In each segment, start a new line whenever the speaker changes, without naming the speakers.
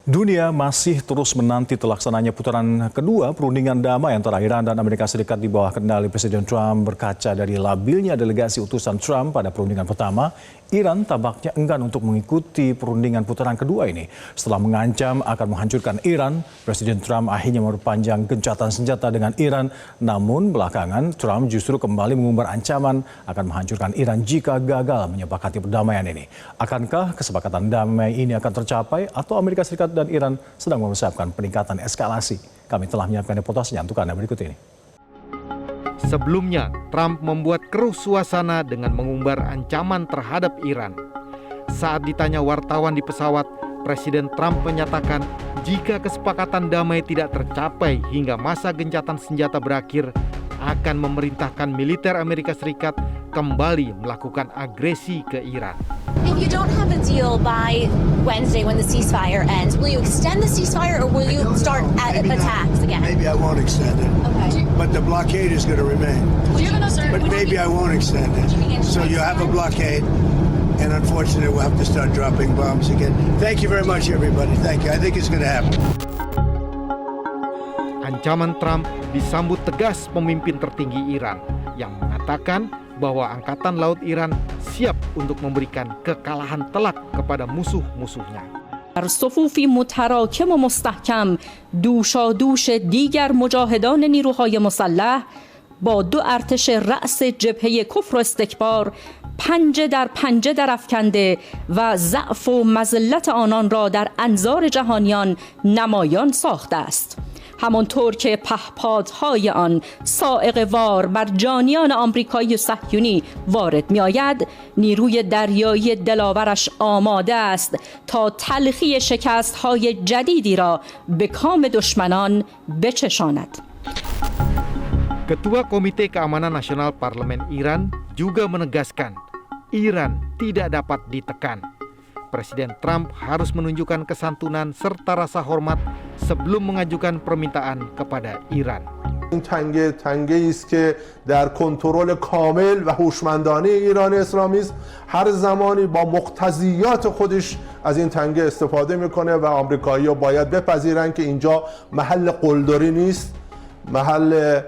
Dunia masih terus menanti terlaksananya putaran kedua perundingan damai antara Iran dan Amerika Serikat di bawah kendali Presiden Trump. Berkaca dari labilnya delegasi utusan Trump pada perundingan pertama, Iran tampaknya enggan untuk mengikuti perundingan putaran kedua ini. Setelah mengancam akan menghancurkan Iran, Presiden Trump akhirnya memperpanjang gencatan senjata dengan Iran. Namun belakangan Trump justru kembali mengumbar ancaman akan menghancurkan Iran jika gagal menyepakati perdamaian ini. Akankah kesepakatan damai ini akan tercapai atau Amerika Serikat dan Iran sedang mempersiapkan peningkatan eskalasi? Kami telah menyiapkan reportasenya untuk Anda berikut ini.
Sebelumnya, Trump membuat keruh suasana dengan mengumbar ancaman terhadap Iran. Saat ditanya wartawan di pesawat, Presiden Trump menyatakan jika kesepakatan damai tidak tercapai hingga masa gencatan senjata berakhir, akan memerintahkan militer Amerika Serikat kembali melakukan agresi ke Iran.
If you don't have a deal by Wednesday when the ceasefire ends, will you extend the ceasefire or will you start attacks again?
Maybe I won't extend it.
Okay.
But the blockade is going to remain. But maybe I won't extend it. So you have a blockade, and unfortunately we'll have to start dropping bombs again. Thank you very much, everybody. Thank you. I think it's going to happen.
Ancaman Trump disambut tegas pemimpin tertinggi Iran yang mengatakan bahwa Angkatan Laut Iran siap untuk memberikan kekalahan telak kepada musuh-musuhnya.
در صفوفی متراکم و مستحکم دوشادوش دیگر مجاهدان نیروهای مسلح با دو ارتش رأس جبهه کفر و استکبار پنجه در افکنده و ضعف و مذلت آنان را در انظار جهانیان نمایان ساخته است. همانطور که پهپادهای آن صاعقه وار بر جانیان آمریکایی و صهیونی وارد می آید، نیروی دریایی دلاورش آماده است تا تلخی شکستهای جدیدی را به کام دشمنان بچشاند.
Ketua Komite Keamanan Nasional Parlemen Iran juga menegaskan Iran tidak dapat ditekan. Presiden Trump harus menunjukkan kesantunan serta rasa hormat sebelum mengajukan permintaan kepada Iran.
این تنگه است که در کنترل کامل و هوشمندانه ایران اسلامی است. هر زمانی با مقتضیات خودش از این تنگه استفاده میکنه و آمریکایی‌ها باید بپذیرن که اینجا محل قلدری نیست، محل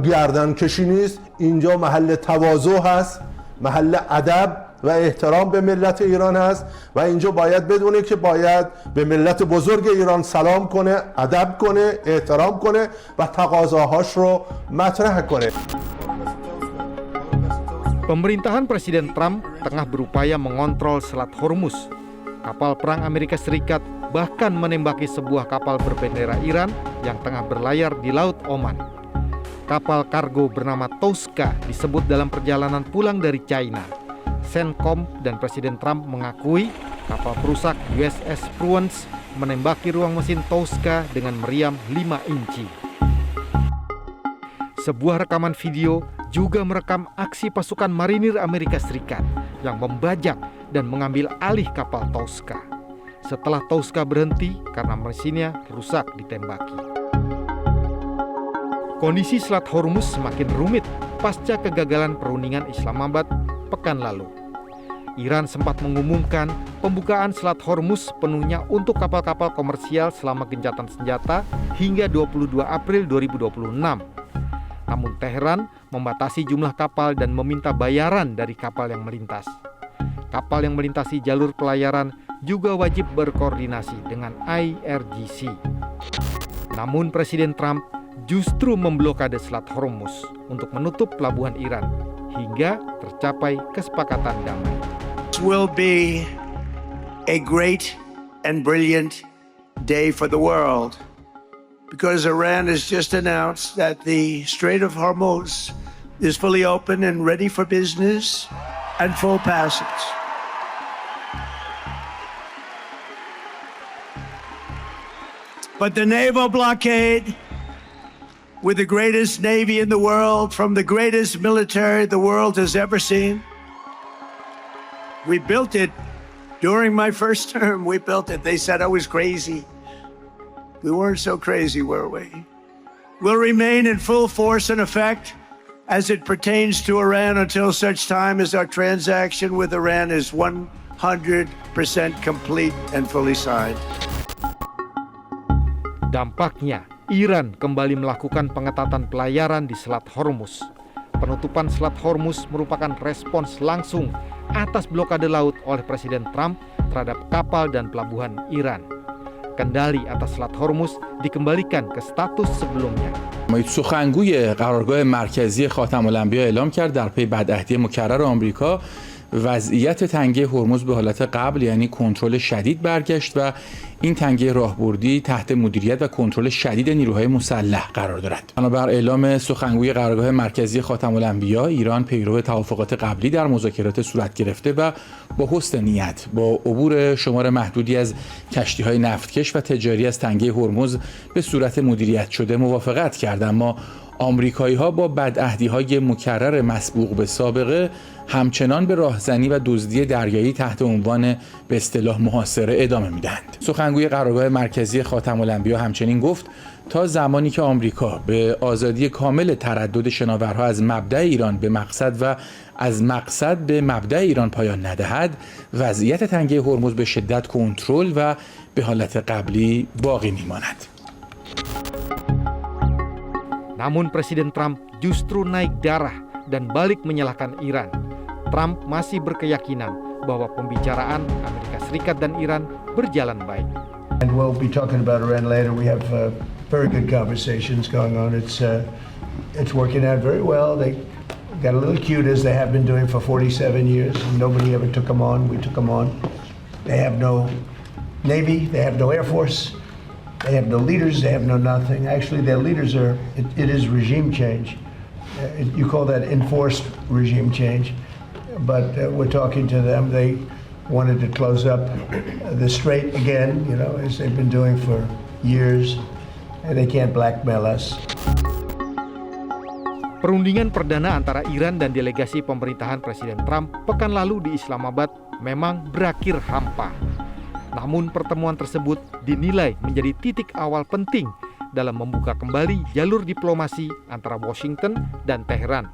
گردنکشی نیست، اینجا محل تواضع هست، محل ادب و احترام به ملت ایران هست و اینجا باید بدونه که باید به ملت بزرگ ایران سلام کنه، ادب کنه، احترام کنه و تقاضاهاش رو مطرح کنه.
Pemerintahan Presiden Trump tengah berupaya mengontrol Selat Hormuz. Kapal perang Amerika Serikat bahkan menembaki sebuah kapal berbendera Iran yang tengah berlayar di Laut Oman. Kapal kargo bernama Tosca disebut dalam perjalanan pulang dari China. CENTCOM dan Presiden Trump mengakui kapal perusak USS Prudence menembaki ruang mesin Tosca dengan meriam 5 inci. Sebuah rekaman video juga merekam aksi pasukan marinir Amerika Serikat yang membajak dan mengambil alih kapal Tosca. Setelah Tosca berhenti karena mesinnya rusak ditembaki. Kondisi Selat Hormuz semakin rumit pasca kegagalan perundingan Islamabad pekan lalu. Iran sempat mengumumkan pembukaan Selat Hormuz penuhnya untuk kapal-kapal komersial selama gencatan senjata hingga 22 April 2026. Namun Teheran membatasi jumlah kapal dan meminta bayaran dari kapal yang melintas. Kapal yang melintasi jalur pelayaran juga wajib berkoordinasi dengan IRGC. Namun Presiden Trump justru memblokade Selat Hormuz untuk menutup pelabuhan Iran hingga tercapai kesepakatan damai.
This will be a great and brilliant day for the world because Iran has just announced that the Strait of Hormuz is fully open and ready for business and full passage. But the naval blockade, with the greatest navy in the world, from the greatest military the world has ever seen. We built it during my first term. We built it. They said I was crazy. We weren't so crazy, were we? Will remain in full force and effect as it pertains to Iran until such time as our transaction with Iran is 100% complete and fully signed.
Dampaknya, Iran kembali melakukan pengetatan pelayaran di Selat Hormuz. Penutupan Selat Hormuz merupakan respons langsung atas blokade laut oleh Presiden Trump terhadap kapal dan pelabuhan Iran. Kendali atas Selat Hormuz dikembalikan ke status sebelumnya.
سخنگوی قرارگاه مرکزی خاتم الانبیا اعلام کرد در پی بدعهدی مکرر آمریکا وضعیت تنگه هرمز به حالت قبل یعنی کنترل شدید برگشت و این تنگه راهبردی تحت مدیریت و کنترل شدید نیروهای مسلح قرار دارد. بنابر اعلام سخنگوی قرارگاه مرکزی خاتم الانبیا، ایران پیرو توافقات قبلی در مذاکرات صورت گرفته و با حسن نیت با عبور شمار محدودی از کشتی‌های نفتکش و تجاری از تنگه هرمز به صورت مدیریت شده موافقت کرد، اما آمریکایی‌ها با بدعهدی‌های مکرر مسبوق به سابقه همچنان به راهزنی و دزدی دریایی تحت عنوان به اصطلاح محاصره ادامه میدهند. سخنگوی قرارگاه مرکزی خاتم الانبیا همچنین گفت تا زمانی که آمریکا به آزادی کامل تردد شناورها از مبدأ ایران به مقصد و از مقصد به مبدأ ایران پایان ندهد، وضعیت تنگه هرمز به شدت کنترل و به حالت قبلی باقی میماند.
Namun Presiden Trump justru naik darah dan balik menyalahkan Iran. Trump masih berkeyakinan bahwa pembicaraan Amerika Serikat dan Iran berjalan baik.
And we'll be talking about Iran later. We have very good conversations going on. It's working out very well. They got a little cute as they have been doing for 47 years. Nobody ever took them on. We took them on. They have no Navy. They have no Air Force. They have no leaders, they have no nothing. Actually, their leaders it is regime change. You call that enforced regime change. But we're talking to them. They wanted to close up the strait again, you know, as they've been doing for years. And they can't blackmail us.
Perundingan perdana antara Iran dan delegasi pemerintahan Presiden Trump pekan lalu di Islamabad memang berakhir hampa. Namun pertemuan tersebut dinilai menjadi titik awal penting dalam membuka kembali jalur diplomasi antara Washington dan Teheran.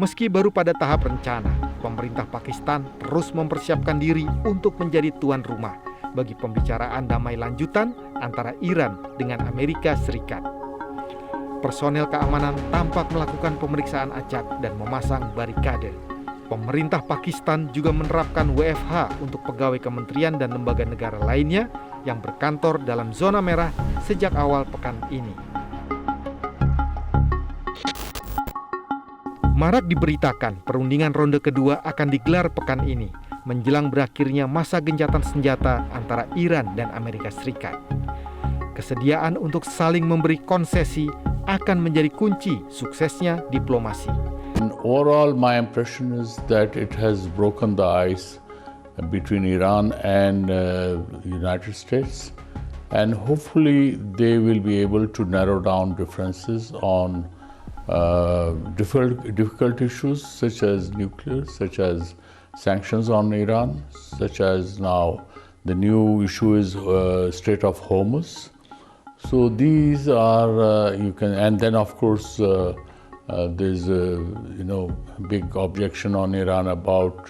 Meski baru pada tahap rencana, pemerintah Pakistan terus mempersiapkan diri untuk menjadi tuan rumah bagi pembicaraan damai lanjutan antara Iran dengan Amerika Serikat. Personel keamanan tampak melakukan pemeriksaan acak dan memasang barikade. Pemerintah Pakistan juga menerapkan WFH untuk pegawai kementerian dan lembaga negara lainnya yang berkantor dalam zona merah sejak awal pekan ini. Marak diberitakan perundingan ronde kedua akan digelar pekan ini, menjelang berakhirnya masa gencatan senjata antara Iran dan Amerika Serikat. Kesediaan untuk saling memberi konsesi akan menjadi kunci suksesnya diplomasi.
Overall, my impression is that it has broken the ice between Iran and the United States, and hopefully they will be able to narrow down differences on difficult issues such as nuclear, such as sanctions on Iran, such as now the new issue is Strait of Hormuz. So these are and then of course. There's a big objection on Iran about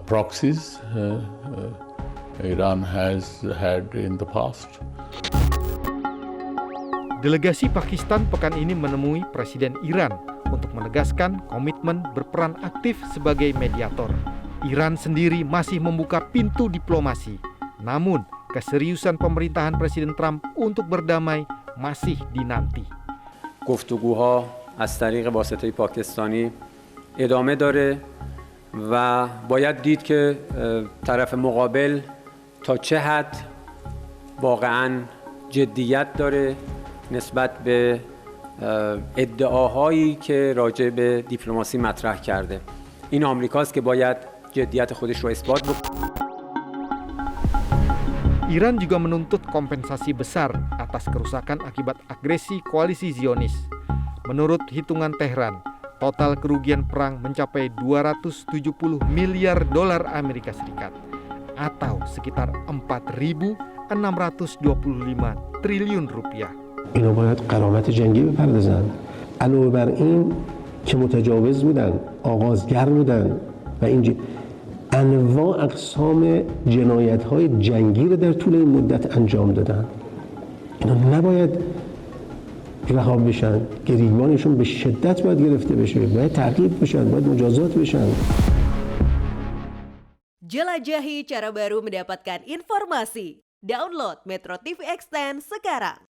proxies Iran has had in the past.
Delegasi Pakistan pekan ini menemui Presiden Iran untuk menegaskan komitmen berperan aktif sebagai mediator. Iran sendiri masih membuka pintu diplomasi, namun keseriusan pemerintahan Presiden Trump untuk berdamai masih dinanti.
گفتگوها از طریق واسطه پاکستانی ادامه داره و باید دید که طرف مقابل تا چه حد واقعاً جدیت داره نسبت به ادعاهایی که راجع به دیپلماسی مطرح کرده. این آمریکاست که باید جدیت خودش رو اثبات بکنه.
Iran juga menuntut kompensasi besar atas kerusakan akibat agresi koalisi Zionis. Menurut hitungan Tehran, total kerugian perang mencapai 270 miliar dolar Amerika Serikat atau sekitar 4.625 triliun rupiah.
اینا باید غرامت جنگی بپردازن. علاوه بر این که متجاوز بودن، آغازگر بودن و این انواع اقسام جنایت‌های جنگی رو در طول این مدت انجام دادن. اینا نباید رها بشن. گریبانشون به شدت باید گرفته بشه، باید تعقیب بشن، باید مجازات بشن.
Jelajahi cara baru mendapatkan informasi. Download Metro TV Extend sekarang.